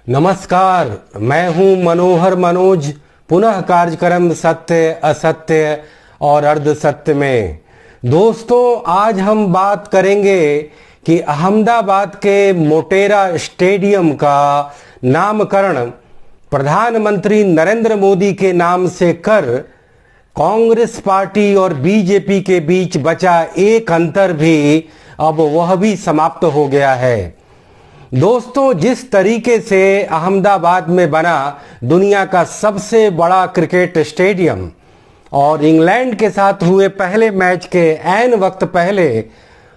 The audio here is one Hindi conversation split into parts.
नमस्कार, मैं हूं मनोहर मनोज। पुनः कार्यक्रम सत्य असत्य और अर्ध सत्य में। दोस्तों, आज हम बात करेंगे कि अहमदाबाद के मोटेरा स्टेडियम का नामकरण प्रधानमंत्री नरेंद्र मोदी के नाम से कर कांग्रेस पार्टी और बीजेपी के बीच बचा एक अंतर भी अब वह भी समाप्त हो गया है। दोस्तों, जिस तरीके से अहमदाबाद में बना दुनिया का सबसे बड़ा क्रिकेट स्टेडियम और इंग्लैंड के साथ हुए पहले मैच के ऐन वक्त पहले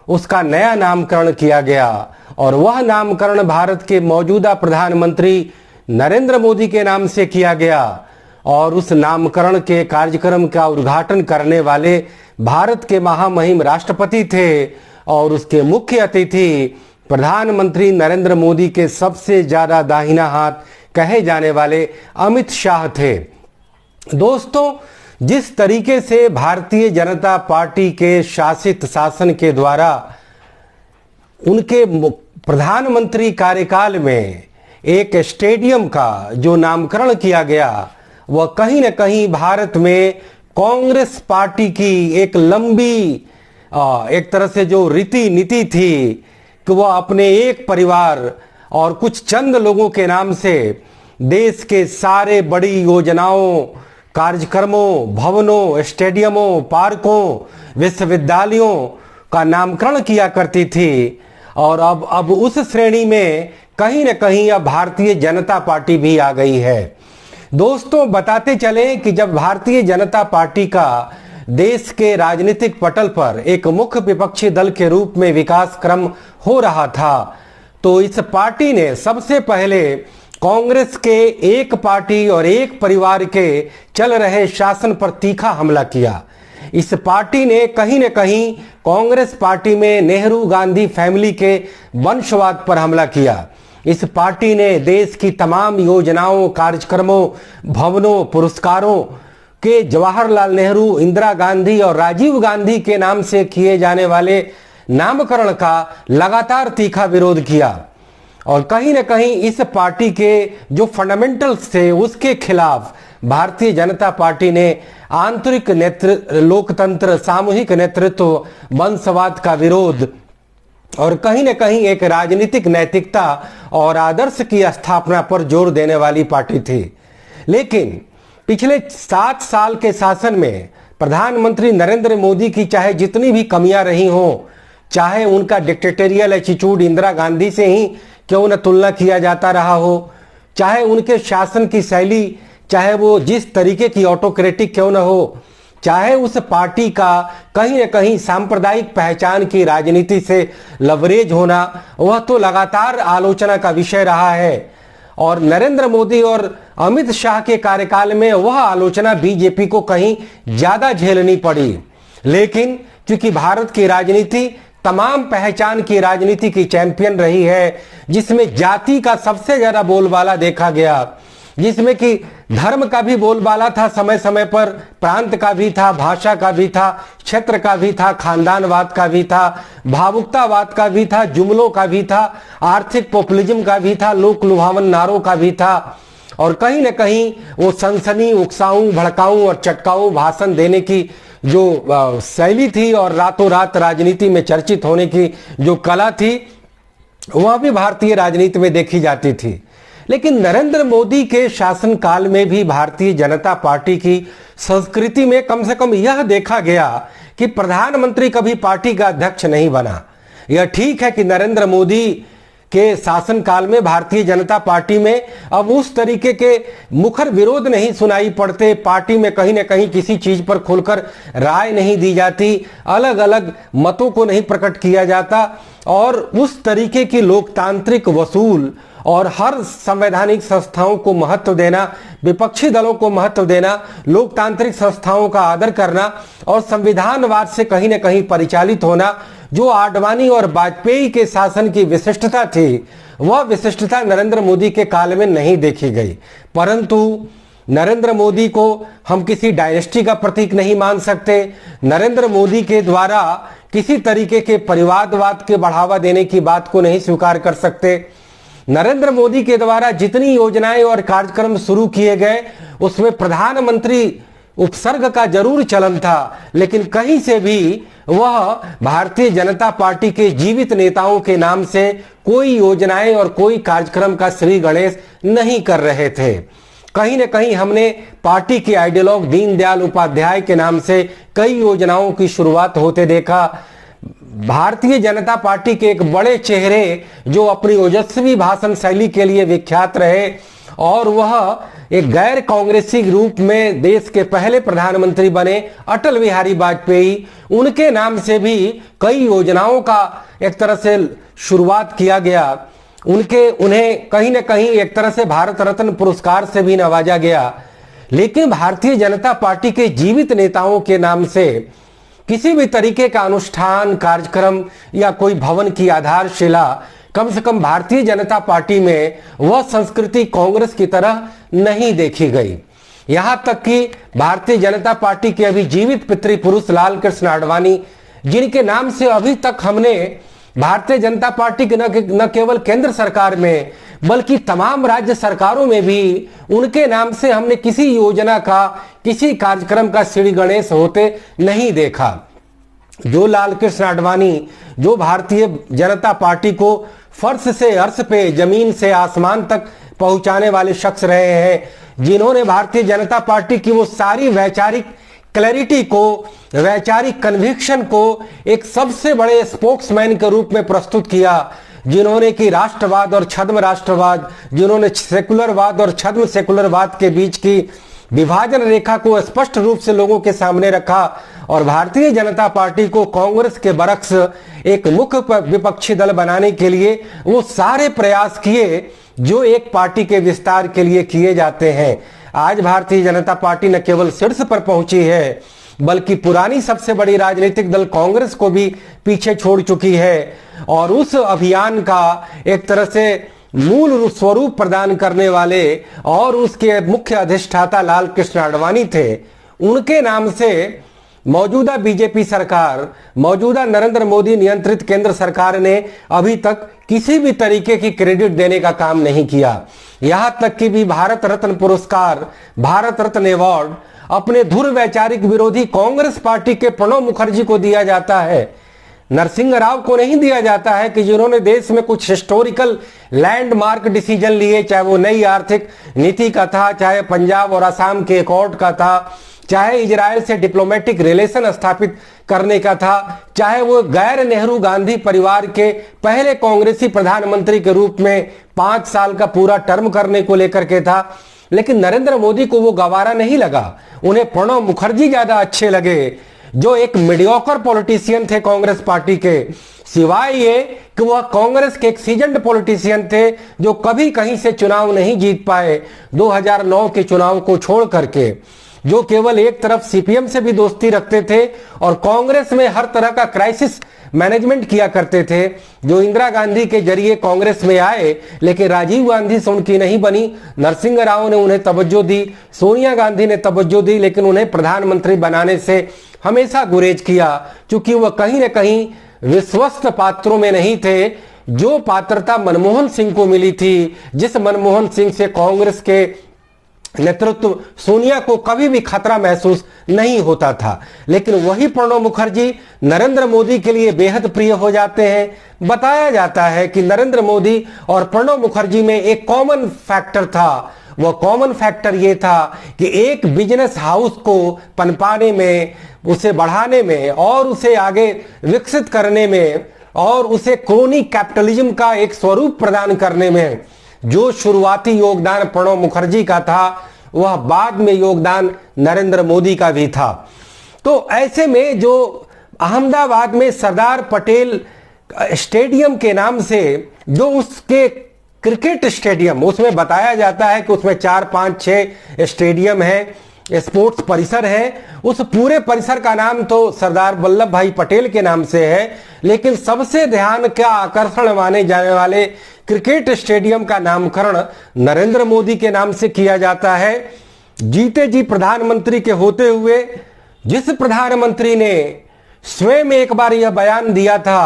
उसका नया नामकरण किया गया और वह नामकरण भारत के मौजूदा प्रधानमंत्री नरेंद्र मोदी के नाम से किया गया और उस नामकरण के कार्यक्रम का उद्घाटन करने वाले भारत के महामहिम राष्ट्रपति थे और उसके मुख्य अतिथि प्रधानमंत्री नरेंद्र मोदी के सबसे ज्यादा दाहिना हाथ कहे जाने वाले अमित शाह थे। दोस्तों, जिस तरीके से भारतीय जनता पार्टी के शासित शासन के द्वारा उनके प्रधानमंत्री कार्यकाल में एक स्टेडियम का जो नामकरण किया गया, वह कहीं न कहीं भारत में कांग्रेस पार्टी की एक लंबी एक तरह से जो रीति नीति थी कि वह अपने एक परिवार और कुछ चंद लोगों के नाम से देश के सारे बड़ी योजनाओं, कार्यक्रमों, भवनों, स्टेडियमों, पार्कों, विश्वविद्यालयों का नामकरण किया करती थी। और अब उस श्रेणी में कहीं न कहीं अब भारतीय जनता पार्टी भी आ गई है। दोस्तों, बताते चले कि जब भारतीय जनता पार्टी का देश के राजनीतिक पटल पर एक मुख्य विपक्षी दल के रूप में विकास क्रम हो रहा था, तो इस पार्टी ने सबसे पहले कांग्रेस के एक पार्टी और एक परिवार के चल रहे शासन पर तीखा हमला किया। इस पार्टी ने कहीं न कहीं कांग्रेस पार्टी में नेहरू गांधी फैमिली के वंशवाद पर हमला किया। इस पार्टी ने देश की तमाम योजनाओं, कार्यक्रमों, भवनों, पुरस्कारों के जवाहरलाल नेहरू, इंदिरा गांधी और राजीव गांधी के नाम से किए जाने वाले नामकरण का लगातार तीखा विरोध किया और कहीं न कहीं इस पार्टी के जो फंडामेंटल्स थे उसके खिलाफ भारतीय जनता पार्टी ने आंतरिक लोकतंत्र, सामूहिक नेतृत्व, वंशवाद का विरोध और कहीं न कहीं एक राजनीतिक नैतिकता और आदर्श की स्थापना पर जोर देने वाली पार्टी थी। लेकिन पिछले 7 साल के शासन में प्रधानमंत्री नरेंद्र मोदी की चाहे जितनी भी कमियां रही हों, चाहे उनका डिक्टेटोरियल एटीट्यूड इंदिरा गांधी से ही क्यों न तुलना किया जाता रहा हो, चाहे उनके शासन की शैली, चाहे वो जिस तरीके की ऑटोक्रेटिक क्यों न हो, चाहे उस पार्टी का कहीं न कहीं सांप्रदायिक पहचान की राजनीति से लवरेज होना, वह तो लगातार आलोचना का विषय रहा है। और नरेंद्र मोदी और अमित शाह के कार्यकाल में वह आलोचना बीजेपी को कहीं ज्यादा झेलनी पड़ी। लेकिन क्योंकि भारत की राजनीति तमाम पहचान की राजनीति की चैंपियन रही है, जिसमें जाति का सबसे ज्यादा बोलबाला देखा गया, जिसमें कि धर्म का भी बोलबाला था समय समय पर, प्रांत का भी था, भाषा का भी था, क्षेत्र का भी था, खानदानवाद का भी था, भावुकतावाद का भी था, जुमलों का भी था, आर्थिक पॉपुलिज्म का भी था, लोक लुभावन नारों का भी था और कहीं न कहीं वो सनसनी, उकसाऊं, भड़काऊं और चटकाऊं भाषण देने की जो शैली थी और रातों रात राजनीति में चर्चित होने की जो कला थी, वह भी भारतीय राजनीति में देखी जाती थी। लेकिन नरेंद्र मोदी के शासनकाल में भी भारतीय जनता पार्टी की संस्कृति में कम से कम यह देखा गया कि प्रधानमंत्री कभी पार्टी का अध्यक्ष नहीं बना। यह ठीक है कि नरेंद्र मोदी के शासनकाल में भारतीय जनता पार्टी में अब उस तरीके के मुखर विरोध नहीं सुनाई पड़ते, पार्टी में कहीं न कहीं किसी चीज पर खुलकर राय नहीं दी जाती, अलग अलग मतों को नहीं प्रकट किया जाता और उस तरीके की लोकतांत्रिक वसूल और हर संवैधानिक संस्थाओं को महत्व देना, विपक्षी दलों को महत्व देना, लोकतांत्रिक संस्थाओं का आदर करना और संविधानवाद से कहीं न कहीं परिचालित होना, जो आडवाणी और वाजपेयी के शासन की विशिष्टता थी, वह विशिष्टता नरेंद्र मोदी के काल में नहीं देखी गई। परंतु नरेंद्र मोदी को हम किसी डायनेस्टी का प्रतीक नहीं मान सकते। नरेंद्र मोदी के द्वारा किसी तरीके के परिवारवाद के बढ़ावा देने की बात को नहीं स्वीकार कर सकते। नरेंद्र मोदी के द्वारा जितनी योजनाएं और कार्यक्रम शुरू किए गए उसमें प्रधानमंत्री उपसर्ग का जरूर चलन था, लेकिन कहीं से भी वह भारतीय जनता पार्टी के जीवित नेताओं के नाम से कोई योजनाएं और कोई कार्यक्रम का श्री गणेश नहीं कर रहे थे। कहीं न कहीं हमने पार्टी के आइडियोलॉग दीनदयाल उपाध्याय के नाम से कई योजनाओं की शुरुआत होते देखा। भारतीय जनता पार्टी के एक बड़े चेहरे जो अपनी ओजस्वी भाषण शैली के लिए विख्यात रहे और वह एक गैर कांग्रेसी रूप में देश के पहले प्रधानमंत्री बने, अटल बिहारी वाजपेयी, उनके नाम से भी कई योजनाओं का एक तरह से शुरुआत किया गया। उन्हें कहीं न कहीं एक तरह से भारत रत्न पुरस्कार से भी नवाजा गया। लेकिन भारतीय जनता पार्टी के जीवित नेताओं के नाम से किसी भी तरीके का अनुष्ठान, कार्यक्रम या कोई भवन की आधारशिला, कम से कम भारतीय जनता पार्टी में वह संस्कृति कांग्रेस की तरह नहीं देखी गई। यहां तक कि भारतीय जनता पार्टी के अभी जीवित पितृपुरुष लाल कृष्ण आडवाणी, जिनके नाम से अभी तक हमने भारतीय जनता पार्टी के न केवल केंद्र सरकार में बल्कि तमाम राज्य सरकारों में भी उनके नाम से हमने किसी योजना का, किसी कार्यक्रम का श्री गणेश होते नहीं देखा। जो लाल कृष्ण आडवाणी, जो भारतीय जनता पार्टी को फर्श से अर्श पे, जमीन से आसमान तक पहुंचाने वाले शख्स रहे हैं, जिन्होंने भारतीय जनता पार्टी की वो सारी वैचारिक क्लैरिटी को, वैचारिक कन्विक्शन को एक सबसे बड़े स्पोक्समैन के रूप में प्रस्तुत किया, जिन्होंने कि राष्ट्रवाद और छद्म राष्ट्रवाद, जिन्होंने सेकुलरवाद और छद्म सेकुलरवाद के बीच की विभाजन रेखा को स्पष्ट रूप से लोगों के सामने रखा और भारतीय जनता पार्टी को कांग्रेस के बरक्स एक मुख्य विपक्षी दल बनाने के लिए वो सारे प्रयास किए जो एक पार्टी के विस्तार के लिए किए जाते हैं। आज भारतीय जनता पार्टी न केवल शीर्ष पर पहुंची है बल्कि पुरानी सबसे बड़ी राजनीतिक दल कांग्रेस को भी पीछे छोड़ चुकी है और उस अभियान का एक तरह से मूल स्वरूप प्रदान करने वाले और उसके मुख्य अधिष्ठाता लाल कृष्ण आडवाणी थे। उनके नाम से मौजूदा बीजेपी सरकार, मौजूदा नरेंद्र मोदी नियंत्रित केंद्र सरकार ने अभी तक किसी भी तरीके की क्रेडिट देने का काम नहीं किया। यहां तक कि भी भारत रत्न पुरस्कार, भारत रत्न अवार्ड अपने धुर वैचारिक विरोधी कांग्रेस पार्टी के प्रणब मुखर्जी को दिया जाता है, नरसिंह राव को नहीं दिया जाता है कि जिन्होंने देश में कुछ हिस्टोरिकल लैंडमार्क डिसीजन लिए, चाहे वो नई आर्थिक नीति का था, चाहे पंजाब और असम के एकॉर्ड का था, चाहे इजराइल से डिप्लोमेटिक रिलेशन स्थापित करने का था, चाहे वो गैर नेहरू गांधी परिवार के पहले कांग्रेसी प्रधानमंत्री के रूप में 5 साल का पूरा टर्म करने को लेकर के था। लेकिन नरेंद्र मोदी को वो गवारा नहीं लगा, उन्हें प्रणब मुखर्जी ज्यादा अच्छे लगे, जो एक मीडियोकर पॉलिटिशियन थे कांग्रेस पार्टी के, सिवाय ये कि वह कांग्रेस के एक सीजन्ड पॉलिटिशियन थे जो कभी कहीं से चुनाव नहीं जीत पाए 2009 के चुनाव को छोड़ करके, जो केवल एक तरफ सीपीएम से भी दोस्ती रखते थे और कांग्रेस में हर तरह का क्राइसिस मैनेजमेंट किया करते थे, जो इंदिरा गांधी के जरिए कांग्रेस में आए लेकिन राजीव गांधी से उनकी नहीं बनी। नरसिंह राव ने उन्हें तवज्जो दी, सोनिया गांधी ने तवज्जो दी, लेकिन उन्हें प्रधानमंत्री बनाने से हमेशा गुरेज किया, क्योंकि वह कहीं न कहीं विश्वस्त पात्रों में नहीं थे। जो पात्रता मनमोहन सिंह को मिली थी, जिस मनमोहन सिंह से कांग्रेस के नेतृत्व सोनिया को कभी भी खतरा महसूस नहीं होता था, लेकिन वही प्रणब मुखर्जी नरेंद्र मोदी के लिए बेहद प्रिय हो जाते हैं। बताया जाता है कि नरेंद्र मोदी और प्रणब मुखर्जी में एक कॉमन फैक्टर था। वह कॉमन फैक्टर ये था कि एक बिजनेस हाउस को पनपाने में, उसे बढ़ाने में और उसे आगे विकसित करने में और उसे क्रोनी कैपिटलिज्म का एक स्वरूप प्रदान करने में जो शुरुआती योगदान प्रणब मुखर्जी का था, वह बाद में योगदान नरेंद्र मोदी का भी था। तो ऐसे में जो अहमदाबाद में सरदार पटेल स्टेडियम के नाम से जो उसके क्रिकेट स्टेडियम, उसमें बताया जाता है कि उसमें 4, 5, 6 स्टेडियम है, स्पोर्ट्स परिसर है, उस पूरे परिसर का नाम तो सरदार वल्लभ भाई पटेल के नाम से है, लेकिन सबसे ध्यान का आकर्षण माने जाने वाले क्रिकेट स्टेडियम का नामकरण नरेंद्र मोदी के नाम से किया जाता है। जीते जी प्रधानमंत्री के होते हुए जिस प्रधानमंत्री ने स्वयं एक बार यह बयान दिया था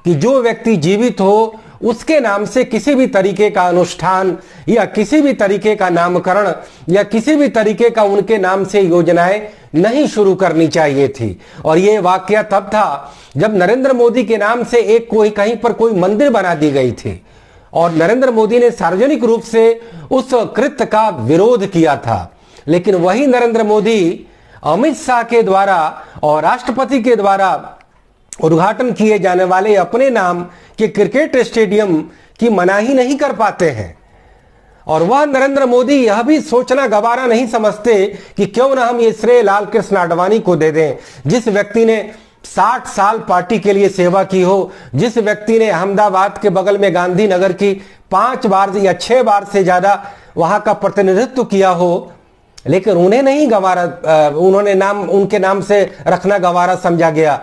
कि जो व्यक्ति जीवित हो उसके नाम से किसी भी तरीके का अनुष्ठान या किसी भी तरीके का नामकरण या किसी भी तरीके का उनके नाम से योजनाएं नहीं शुरू करनी चाहिए थी। और यह वाकया तब था जब नरेंद्र मोदी के नाम से एक कोई कहीं पर कोई मंदिर बना दी गई थी और नरेंद्र मोदी ने सार्वजनिक रूप से उस कृत्य का विरोध किया था। लेकिन वही नरेंद्र मोदी अमित शाह के द्वारा और राष्ट्रपति के द्वारा उद्घाटन किए जाने वाले अपने नाम के क्रिकेट स्टेडियम की मनाही नहीं कर पाते हैं। और वह नरेंद्र मोदी यह भी सोचना गवारा नहीं समझते कि क्यों ना हम ये श्रेय लाल कृष्ण आडवाणी को दे दें, जिस व्यक्ति ने 60 साल पार्टी के लिए सेवा की हो, जिस व्यक्ति ने अहमदाबाद के बगल में गांधीनगर की 5 बार या 6 बार से ज्यादा वहां का प्रतिनिधित्व किया हो, लेकिन उन्हें नहीं गवारा, उनके नाम से रखना गवारा समझा गया।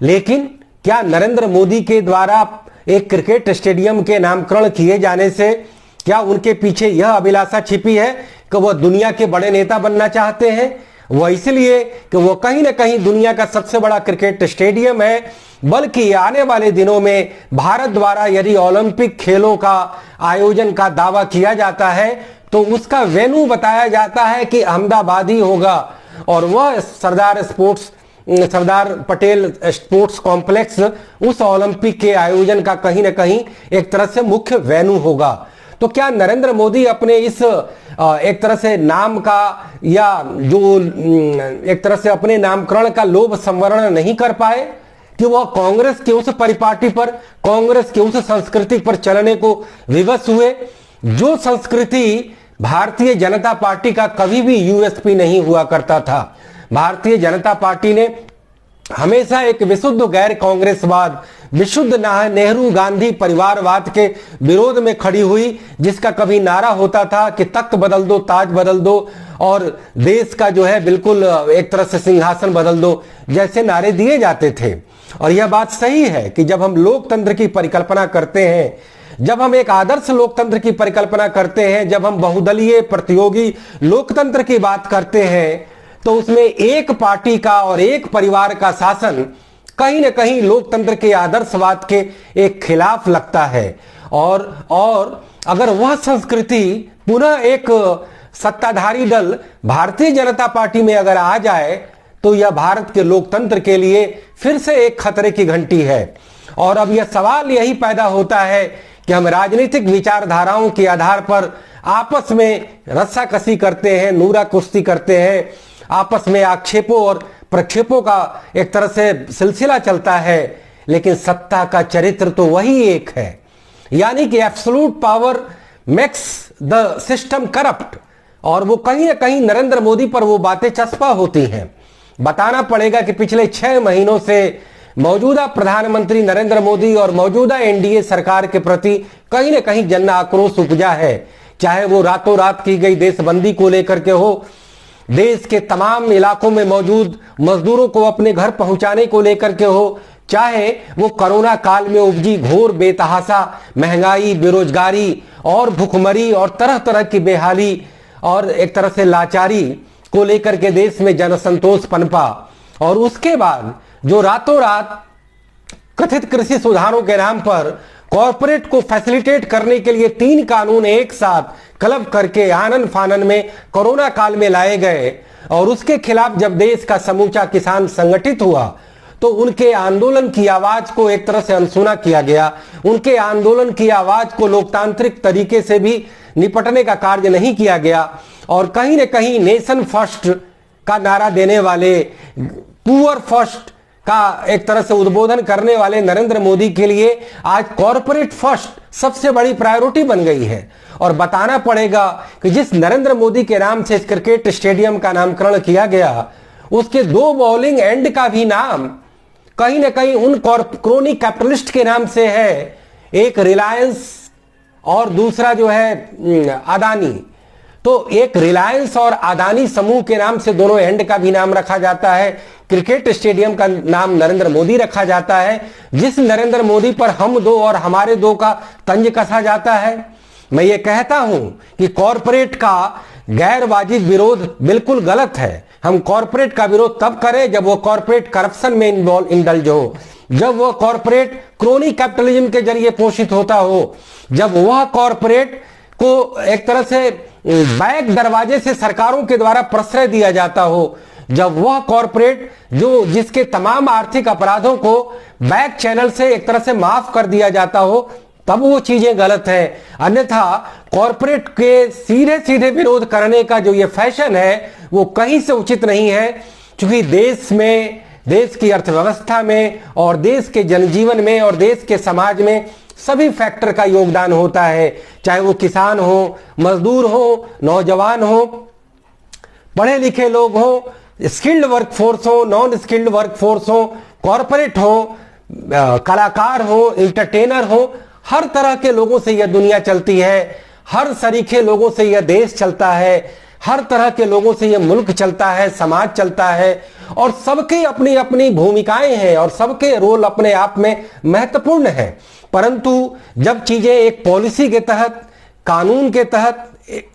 लेकिन क्या नरेंद्र मोदी के द्वारा एक क्रिकेट स्टेडियम के नामकरण किए जाने से क्या उनके पीछे यह अभिलाषा छिपी है कि वह दुनिया के बड़े नेता बनना चाहते हैं? वह इसलिए कि वह कहीं ना कहीं दुनिया का सबसे बड़ा क्रिकेट स्टेडियम है, बल्कि आने वाले दिनों में भारत द्वारा यदि ओलंपिक खेलों का आयोजन का दावा किया जाता है तो उसका वेन्यू बताया जाता है कि अहमदाबाद ही होगा और वह सरदार पटेल स्पोर्ट्स कॉम्प्लेक्स उस ओलंपिक के आयोजन का कहीं ना कहीं एक तरह से मुख्य वेन्यू होगा। तो क्या नरेंद्र मोदी अपने इस एक तरह से नाम का या जो एक तरह से अपने नामकरण का लोभ संवरण नहीं कर पाए कि वह कांग्रेस के उस परिपाटी पर, कांग्रेस के उस संस्कृति पर चलने को विवश हुए, जो संस्कृति भारतीय जनता पार्टी का कभी भी यूएसपी नहीं हुआ करता था। भारतीय जनता पार्टी ने हमेशा एक विशुद्ध गैर कांग्रेसवाद, विशुद्ध नेहरू गांधी परिवारवाद के विरोध में खड़ी हुई, जिसका कभी नारा होता था कि तख्त बदल दो, ताज बदल दो और देश का जो है बिल्कुल एक तरह से सिंहासन बदल दो, जैसे नारे दिए जाते थे। और यह बात सही है कि जब हम लोकतंत्र की परिकल्पना करते हैं, जब हम एक आदर्श लोकतंत्र की परिकल्पना करते हैं, जब हम बहुदलीय प्रतियोगी लोकतंत्र की बात करते हैं, तो उसमें एक पार्टी का और एक परिवार का शासन कहीं ना कहीं लोकतंत्र के आदर्शवाद के एक खिलाफ लगता है। और अगर वह संस्कृति पुनः एक सत्ताधारी दल भारतीय जनता पार्टी में अगर आ जाए तो यह भारत के लोकतंत्र के लिए फिर से एक खतरे की घंटी है। और अब यह सवाल यही पैदा होता है कि हम राजनीतिक विचारधाराओं के आधार पर आपस में रस्साकसी करते हैं, नूरा कुश्ती करते हैं, आपस में आक्षेपों और प्रक्षेपों का एक तरह से सिलसिला चलता है, लेकिन सत्ता का चरित्र तो वही एक है। यानी कि absolute power makes the system corrupt. और वो कहीं ना कहीं नरेंद्र मोदी पर वो बातें चस्पा होती हैं। बताना पड़ेगा कि पिछले 6 महीनों से मौजूदा प्रधानमंत्री नरेंद्र मोदी और मौजूदा एनडीए सरकार के प्रति कहीं ना कहीं जन आक्रोश उपजा है। चाहे वो रातों रात की गई देशबंदी को लेकर के हो, देश के तमाम इलाकों में मौजूद मजदूरों को अपने घर पहुंचाने को लेकर के हो, चाहे वो कोरोना काल में उपजी घोर बेतहाशा महंगाई, बेरोजगारी और भुखमरी और तरह तरह की बेहाली और एक तरह से लाचारी को लेकर के देश में जनसंतोष पनपा। और उसके बाद जो रातों रात कथित कृषि सुधारों के नाम पर कॉरपोरेट को फैसिलिटेट करने के लिए 3 कानून एक साथ क्लब करके आनन फानन में कोरोना काल में लाए गए और उसके खिलाफ जब देश का समूचा किसान संगठित हुआ तो उनके आंदोलन की आवाज को एक तरह से अनसुना किया गया। उनके आंदोलन की आवाज को लोकतांत्रिक तरीके से भी निपटने का कार्य नहीं किया गया। और कहीं न कहीं नेशन फर्स्ट का नारा देने वाले, पुअर फर्स्ट का एक तरह से उद्बोधन करने वाले नरेंद्र मोदी के लिए आज कॉरपोरेट फर्स्ट सबसे बड़ी प्रायोरिटी बन गई है। और बताना पड़ेगा कि जिस नरेंद्र मोदी के नाम से इस क्रिकेट स्टेडियम का नामकरण किया गया, उसके 2 बॉलिंग एंड का भी नाम कहीं ना कहीं उन क्रोनी कैपिटलिस्ट के नाम से है, एक रिलायंस और दूसरा जो है अदानी। तो एक रिलायंस और अदानी समूह के नाम से दोनों एंड का भी नाम रखा जाता है। क्रिकेट स्टेडियम का नाम नरेंद्र मोदी रखा जाता है, जिस नरेंद्र मोदी पर हम दो और हमारे दो का तंज कसा जाता है। मैं ये कहता हूं कि कॉरपोरेट का गैर वाजिब विरोध बिल्कुल गलत है। हम कॉरपोरेट का विरोध तब करें जब वो कॉरपोरेट करप्शन में इंडल्ज हो, जब वह कॉरपोरेट क्रोनी कैपिटलिज्म के जरिए पोषित होता हो, जब वह कॉरपोरेट को एक तरह से बैक दरवाजे से सरकारों के द्वारा प्रश्रय दिया जाता हो, जब वह कॉरपोरेट जो जिसके तमाम आर्थिक अपराधों को बैक चैनल से एक तरह से माफ कर दिया जाता हो, तब वो चीजें गलत है। अन्यथा कॉरपोरेट के सीधे सीधे विरोध करने का जो ये फैशन है वो कहीं से उचित नहीं है, क्योंकि देश में, देश की अर्थव्यवस्था में और देश के जनजीवन में और देश के समाज में सभी फैक्टर का योगदान होता है, चाहे वो किसान हो, मजदूर हो, नौजवान हो, पढ़े लिखे लोग हो, स्किल्ड वर्कफोर्स हो, नॉन स्किल्ड वर्कफोर्स हो, कॉरपोरेट हो, कलाकार हो, इंटरटेनर हो, हर तरह के लोगों से यह दुनिया चलती है, हर सरीखे लोगों से यह देश चलता है, हर तरह के लोगों से यह मुल्क चलता है, समाज चलता है, और सबकी अपनी अपनी भूमिकाएं हैं और सबके रोल अपने आप में महत्वपूर्ण है। परंतु जब चीजें एक पॉलिसी के तहत, कानून के तहत,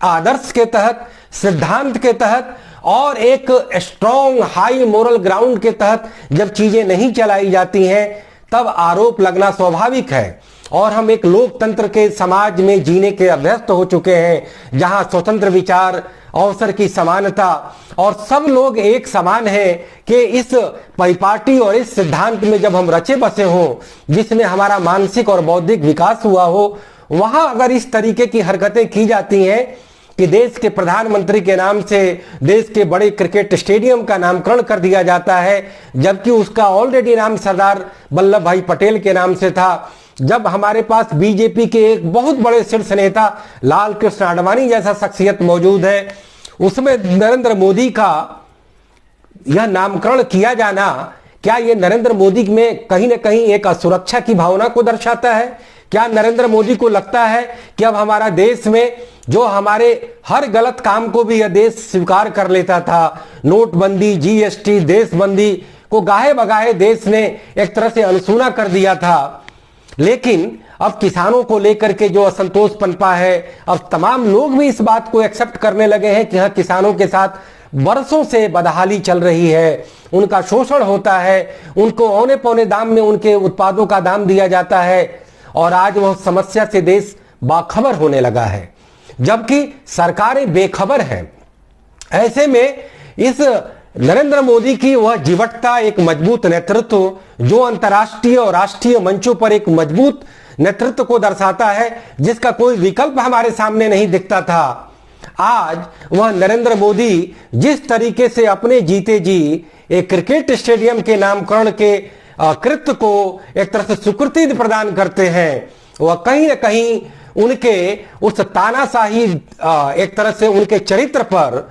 आदर्श के तहत, सिद्धांत के तहत और एक स्ट्रॉन्ग हाई मोरल ग्राउंड के तहत जब चीजें नहीं चलाई जाती हैं, तब आरोप लगना स्वाभाविक है। और हम एक लोकतंत्र के समाज में जीने के अभ्यस्त हो चुके हैं, जहां स्वतंत्र विचार, अवसर की समानता और सब लोग एक समान हैं कि इस परिपाटी और इस सिद्धांत में जब हम रचे बसे हों, जिसमें हमारा मानसिक और बौद्धिक विकास हुआ हो, वहां अगर इस तरीके की हरकतें की जाती हैं कि देश के प्रधानमंत्री के नाम से देश के बड़े क्रिकेट स्टेडियम का नामकरण कर दिया जाता है, जबकि उसका ऑलरेडी नाम सरदार वल्लभ भाई पटेल के नाम से था, जब हमारे पास बीजेपी के एक बहुत बड़े शीर्ष नेता लाल कृष्ण आडवाणी जैसा शख्सियत मौजूद है, उसमें नरेंद्र मोदी का यह नामकरण किया जाना, क्या यह नरेंद्र मोदी में कहीं ना कहीं एक असुरक्षा की भावना को दर्शाता है? क्या नरेंद्र मोदी को लगता है कि अब हमारा देश में जो हमारे हर गलत काम को भी यह देश स्वीकार कर लेता था, नोटबंदी, जीएसटी, देशबंदी को गाहे बगाहे देश ने एक तरह से अनसुना कर दिया था, लेकिन अब किसानों को लेकर के जो असंतोष पनपा है, अब तमाम लोग भी इस बात को एक्सेप्ट करने लगे हैं कि हाँ, किसानों के साथ बरसों से बदहाली चल रही है, उनका शोषण होता है, उनको औने पौने दाम में उनके उत्पादों का दाम दिया जाता है, और आज वह समस्या से देश बाखबर होने लगा है, जबकि सरकारें बेखबर हैं। ऐसे में इस नरेंद्र मोदी की वह जीवटता, एक मजबूत नेतृत्व जो अंतर्राष्ट्रीय और राष्ट्रीय मंचों पर एक मजबूत नेतृत्व को दर्शाता है, जिसका कोई विकल्प हमारे सामने नहीं दिखता था, आज वह नरेंद्र मोदी जिस तरीके से अपने जीते जी एक क्रिकेट स्टेडियम के नामकरण के कृत्य को एक तरह से स्वीकृति प्रदान करते हैं, वह कहीं न कहीं उनके उस तानाशाही एक तरह से उनके चरित्र पर,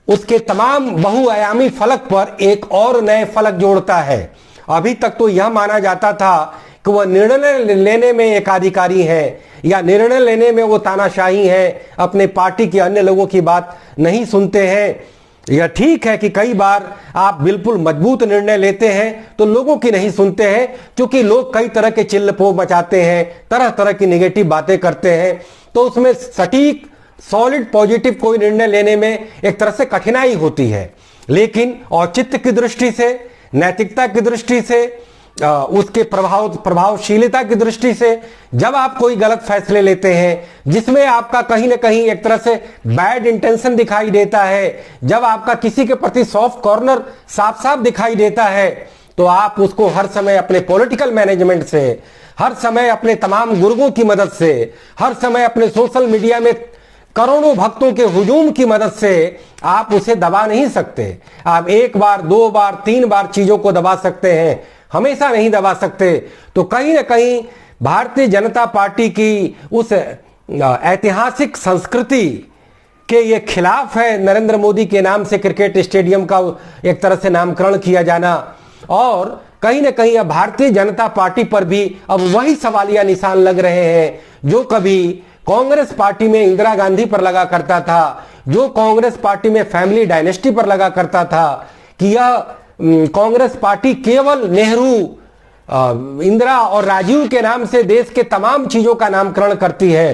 उसके तमाम बहुआयामी फलक पर एक और नए फलक जोड़ता है। अभी तक तो यह माना जाता था कि वह निर्णय लेने में एकाधिकारी है या निर्णय लेने में वो तानाशाही है, अपने पार्टी के अन्य लोगों की बात नहीं सुनते हैं। यह ठीक है कि कई बार आप बिल्कुल मजबूत निर्णय लेते हैं तो लोगों की नहीं सुनते हैं, क्योंकि लोग कई तरह के चिल्लपो मचाते हैं, तरह तरह की नेगेटिव बातें करते हैं, तो उसमें सटीक सॉलिड पॉजिटिव कोई निर्णय लेने में एक तरह से कठिनाई होती है। लेकिन औचित्य की दृष्टि से, नैतिकता की दृष्टि से, उसके प्रभावशीलता की दृष्टि से जब आप कोई गलत फैसले लेते हैं जिसमें आपका कहीं ना कहीं एक तरह से बैड इंटेंशन दिखाई देता है, जब आपका किसी के प्रति सॉफ्ट कॉर्नर साफ साफ दिखाई देता है, तो आप उसको हर समय अपने पॉलिटिकल मैनेजमेंट से, हर समय अपने तमाम गुर्गों की मदद से, हर समय अपने सोशल मीडिया में करोड़ों भक्तों के हुजूम की मदद से आप उसे दबा नहीं सकते। आप एक बार, दो बार, तीन बार चीजों को दबा सकते हैं, हमेशा नहीं दबा सकते। तो कहीं ना कहीं भारतीय जनता पार्टी की उस ऐतिहासिक संस्कृति के ये खिलाफ है नरेंद्र मोदी के नाम से क्रिकेट स्टेडियम का एक तरह से नामकरण किया जाना, और कहीं ना कहीं अब भारतीय जनता पार्टी पर भी अब वही सवालिया निशान लग रहे हैं जो कभी कांग्रेस पार्टी में इंदिरा गांधी पर लगा करता था, जो कांग्रेस पार्टी में फैमिली डायनेस्टी पर लगा करता था कि यह कांग्रेस पार्टी केवल नेहरू, इंदिरा और राजीव के नाम से देश के तमाम चीजों का नामकरण करती है।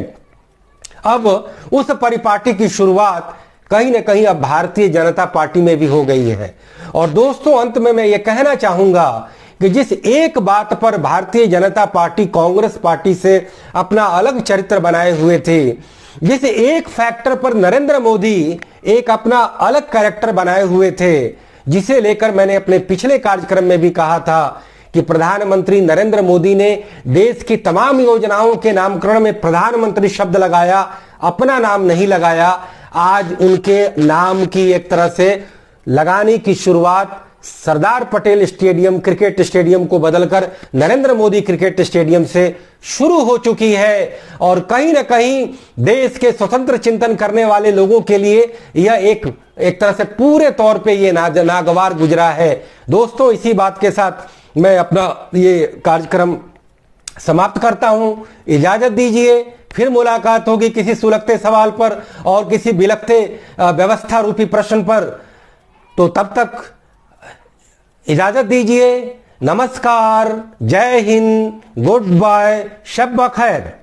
अब उस परिपाटी की शुरुआत कहीं ना कहीं अब भारतीय जनता पार्टी में भी हो गई है। और दोस्तों, अंत में मैं ये कहना चाहूंगा कि जिस एक बात पर भारतीय जनता पार्टी कांग्रेस पार्टी से अपना अलग चरित्र बनाए हुए थे, जिस एक फैक्टर पर नरेंद्र मोदी एक अपना अलग कैरेक्टर बनाए हुए थे, जिसे लेकर मैंने अपने पिछले कार्यक्रम में भी कहा था कि प्रधानमंत्री नरेंद्र मोदी ने देश की तमाम योजनाओं के नामकरण में प्रधानमंत्री शब्द लगाया, अपना नाम नहीं लगाया। आज उनके नाम की एक तरह से लगाने की शुरुआत Sardar Patel stadium cricket stadium को बदलकर नरेंद्र मोदी क्रिकेट स्टेडियम से शुरू हो चुकी है। और कहीं ना कहीं देश के स्वतंत्र चिंतन करने वाले लोगों के लिए यह एक तरह से पूरे तौर पे ये नागवार गुजरा है। दोस्तों, इसी बात के साथ मैं अपना ये कार्यक्रम समाप्त करता हूं। इजाजत दीजिए, फिर मुलाकात होगी किसी सुलगते सवाल पर और किसी बिलखते व्यवस्था रूपी प्रश्न पर। तो तब तक इजाजत दीजिए। नमस्कार, जय हिंद, गुड बाय, शब बखैर।